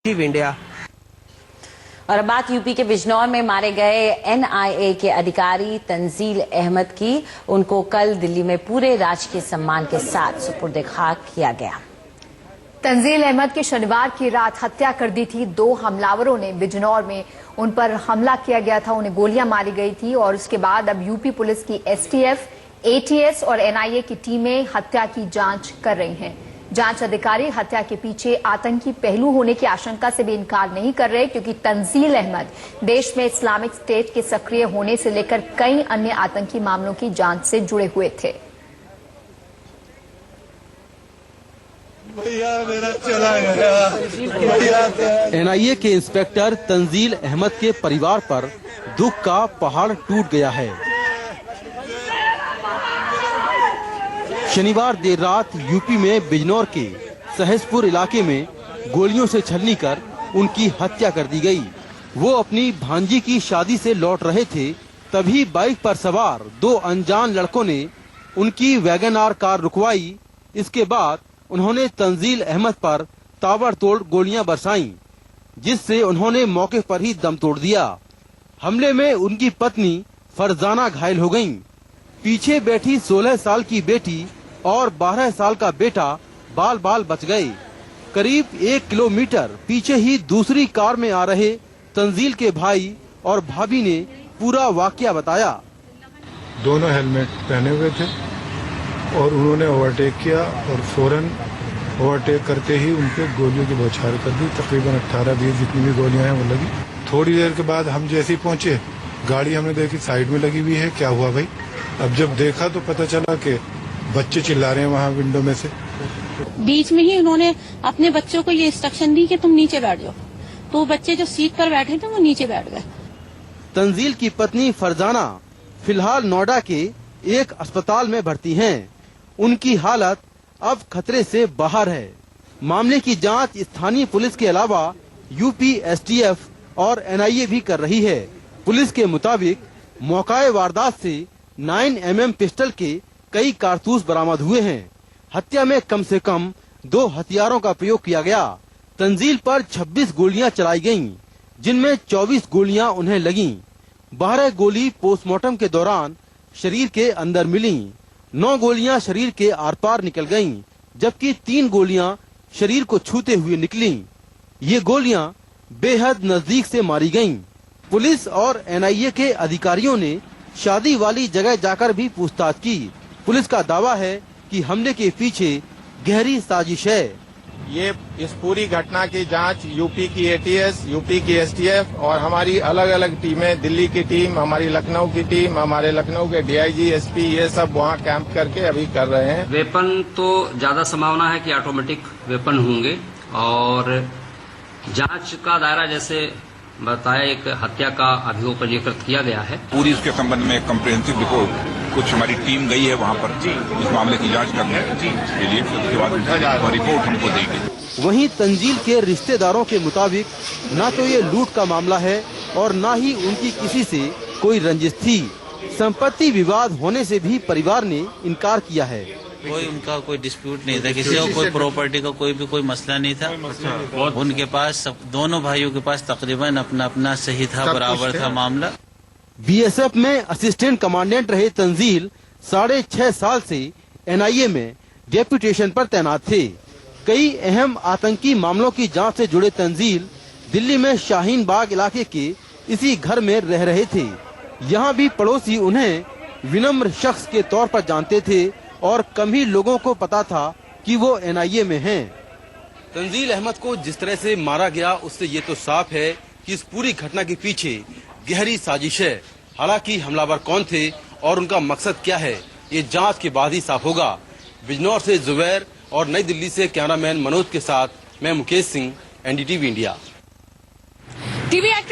India. और अब बात यूपी के बिजनौर में मारे गए एनआईए के अधिकारी तंजील अहमद की। उनको कल दिल्ली में पूरे राजकीय सम्मान के साथ सुपुर्द खाक किया गया। तंजील अहमद की शनिवार की रात हत्या कर दी थी। 2 हमलावरों ने बिजनौर में उन पर हमला किया गया था, उन्हें गोलियां मारी गई थी और उसके बाद अब यूपी पुलिस की एसटीएफ, एटीएस और एनआईए की टीमें हत्या की जांच कर रही हैं। जांच अधिकारी हत्या के पीछे आतंकी पहलू होने की आशंका से भी इनकार नहीं कर रहे, क्योंकि तंजील अहमद देश में इस्लामिक स्टेट के सक्रिय होने से लेकर कई अन्य आतंकी मामलों की जांच से जुड़े हुए थे। एनआईए के इंस्पेक्टर तंजील अहमद के परिवार पर दुख का पहाड़ टूट गया है। शनिवार देर रात यूपी में बिजनौर के सहसपुर इलाके में गोलियों से छलनी कर उनकी हत्या कर दी गई। वो अपनी भांजी की शादी से लौट रहे थे, तभी बाइक पर सवार 2 अनजान लड़कों ने उनकी वैगन आर कार रुकवाई। इसके बाद उन्होंने तंजील अहमद पर ताबड़तोड़ गोलियां बरसाईं, जिससे उन्होंने मौके पर ही दम तोड़ दिया। हमले में उनकी पत्नी फरजाना घायल हो गयीं। पीछे बैठी 16 साल की बेटी और 12 साल का बेटा बाल बाल बच गए। करीब 1 किलोमीटर पीछे ही दूसरी कार में आ रहे तंजील के भाई और भाभी ने पूरा वाकया बताया। दोनों हेलमेट पहने हुए थे और उन्होंने ओवरटेक किया और फौरन ओवरटेक करते ही उनपे गोलियों की बौछार कर दी। तकरीबन 18-20 जितनी भी गोलियां हैं वो लगी। थोड़ी देर के बाद हम जैसे ही पहुंचे, गाड़ी हमने देखी साइड में लगी हुई है। क्या हुआ भाई? अब जब देखा तो पता चला कि बच्चे चिल्ला रहे हैं वहाँ विंडो में से। बीच में ही उन्होंने अपने बच्चों को ये इंस्ट्रक्शन दी कि तुम नीचे बैठ जाओ, तो बच्चे जो सीट पर बैठे थे वो नीचे बैठ गए। तंजील की पत्नी फरजाना फिलहाल नोएडा के एक अस्पताल में भर्ती हैं। उनकी हालत अब खतरे से बाहर है। मामले की जांच स्थानीय पुलिस के अलावा यूपी एसटीएफ और एनआईए भी कर रही है। पुलिस के मुताबिक मौकाए वारदात से 9mm पिस्टल के कई कारतूस बरामद हुए हैं। हत्या में कम से कम 2 हथियारों का प्रयोग किया गया। तंजील पर 26 गोलियां चलाई गयीं, जिनमें 24 गोलियां उन्हें लगीं। 12 गोली पोस्टमार्टम के दौरान शरीर के अंदर मिली। 9 गोलियां शरीर के आर पार निकल गयीं, जबकि 3 गोलियां शरीर को छूते हुए निकलीं। ये गोलियां बेहद नजदीक से मारी गयीं। पुलिस और एनआईए के अधिकारियों ने शादी वाली जगह जाकर भी पूछताछ की। पुलिस का दावा है कि हमले के पीछे गहरी साजिश है। ये इस पूरी घटना की जांच यूपी की एटीएस, यूपी की एसटीएफ और हमारी अलग अलग टीमें, दिल्ली की टीम, हमारी लखनऊ की टीम, हमारे लखनऊ के डीआईजी, एसपी, ये सब वहाँ कैंप करके अभी कर रहे हैं। वेपन तो ज्यादा संभावना है कि ऑटोमेटिक वेपन होंगे और जांच का दायरा जैसे बताया, एक हत्या का अभियोग पंजीकृत किया गया है। पूरी उसके संबंध में कम्प्रिहेंसिव रिपोर्ट कुछ हमारी टीम गई है वहाँ पर इस मामले की जांच करने के लिए, उसके बाद रिपोर्ट हमको देगी। वहीं तंजील के रिश्तेदारों के मुताबिक न तो ये लूट का मामला है और न ही उनकी किसी से कोई रंजिश थी। संपत्ति विवाद होने से भी परिवार ने इनकार किया है। कोई उनका कोई डिस्प्यूट नहीं था, किसी को कोई प्रॉपर्टी का कोई मसला नहीं था। उनके पास दोनों भाइयों के पास तकरीबन अपना अपना सही था, बराबर था मामला। बीएसएफ में असिस्टेंट कमांडेंट रहे तंजील 6.5 साल से एनआईए में डेप्यूटेशन पर तैनात थे। कई अहम आतंकी मामलों की जांच से जुड़े तंजील दिल्ली में शाहीन बाग इलाके के इसी घर में रह रहे थे। यहाँ भी पड़ोसी उन्हें विनम्र शख्स के तौर पर जानते थे और कम ही लोगों को पता था कि वो एनआईए में हैं। तंजील अहमद को जिस तरह से मारा गया, उससे ये तो साफ है कि इस पूरी घटना के पीछे गहरी साजिश है। हालांकि हमलावर कौन थे और उनका मकसद क्या है, ये जांच के बाद ही साफ होगा। बिजनौर से जुबैर और नई दिल्ली से कैमरामैन मनोज के साथ मैं मुकेश सिंह, एनडीटीवी इंडिया।